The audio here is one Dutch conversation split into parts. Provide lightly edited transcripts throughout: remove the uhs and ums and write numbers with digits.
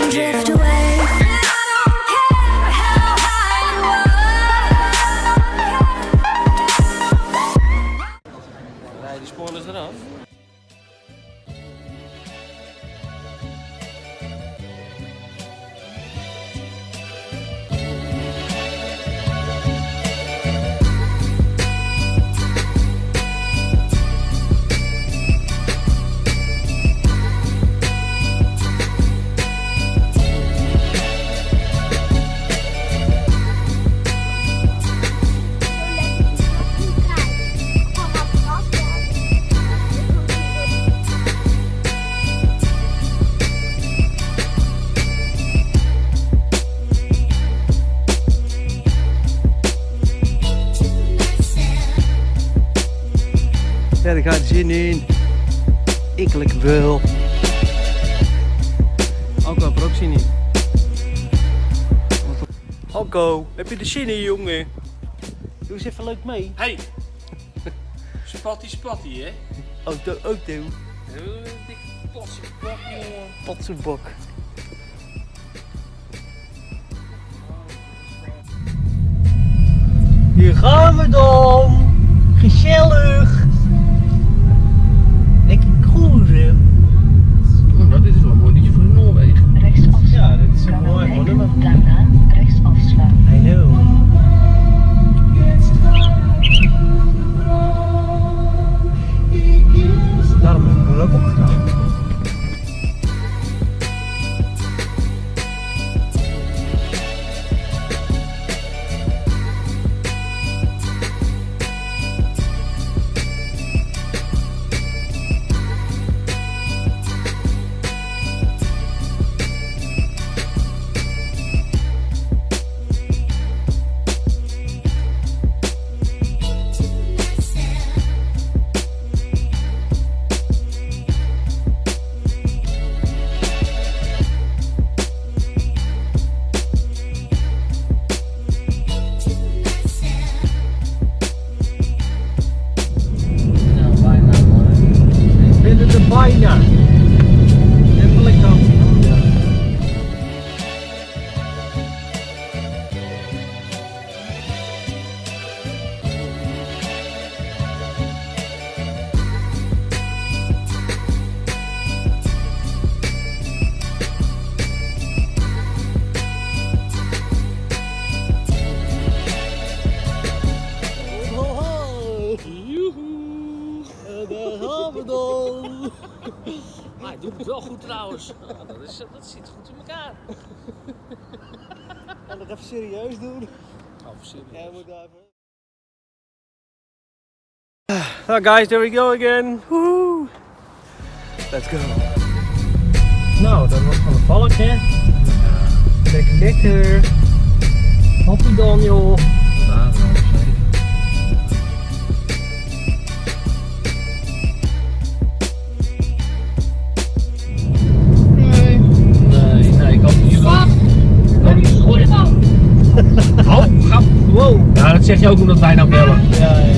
and drift away. And I don't care how high you are. Rij die spoilers eraf. Ja, daar gaat er zin in. Ik lekker wel. Alco heb er ook zin in. Alco, heb je er zin in, jongen? Doe eens even leuk mee. Hey! Spatty, hè? Auto. Dikke potsenbak, jongen. Potsenbak. Hier gaan we dan. Gezellig. Lekker cruisen. Nou, dit is wel een mooi liedje voor Noorwegen. Rechtsafslaan. Ja, dit is een mooi nummer. Daarna rechtsafslaan. I know. Daarom heb ik er ook opgestaan. Bijna. Even lekker. Maar hij doet het wel goed trouwens. Ja, dat zit goed in elkaar. Ga nog even serieus doen. Oh, serieus. Ja, moet daar even. Well guys, there we go again. Woohoo. Let's go. Nou, dat was van de valk, hè? Ja. Lekker. Hoppie dan, joh. Ja, wel zeker. Nee, ik had niet. Oh, grap. Wow. Ja, dat zeg je ook omdat wij nou bellen. Ja.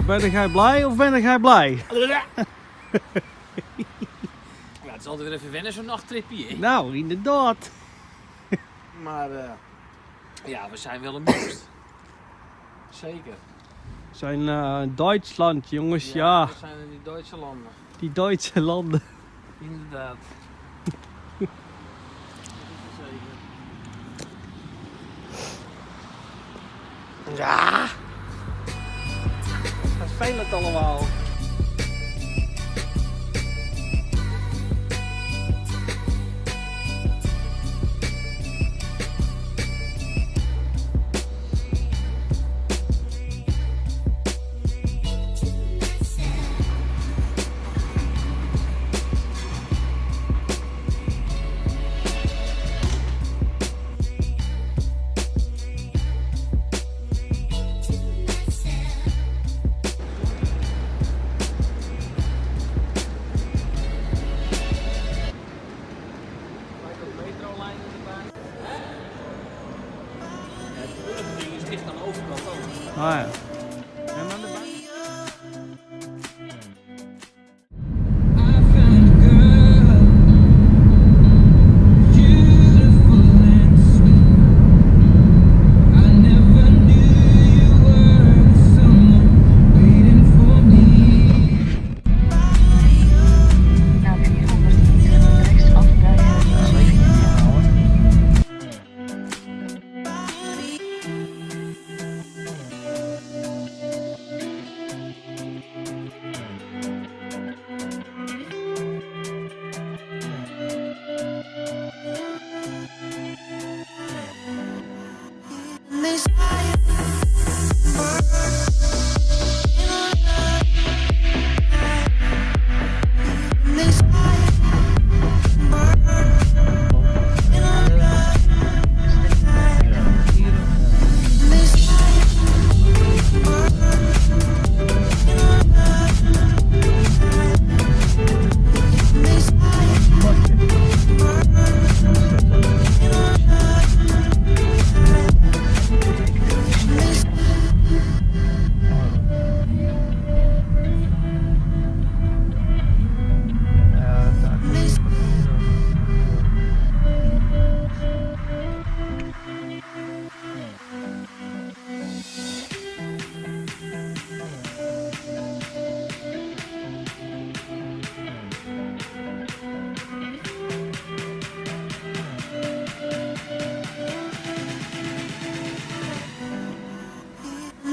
Ben jij blij of ben jij blij? Ja, het is altijd weer even wennen zo'n nachttripje, hè? Nou, inderdaad. Maar ja, we zijn wel een must. Zeker. We zijn Duitsland, jongens, ja. We zijn in die Duitse landen. Die Duitse landen. Inderdaad. Ja. Vervelend allemaal. dicht aan de overkant ook. Ah ja. En aan de buitenkant? Na 400 meter rechtsaf bij Insignia.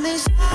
This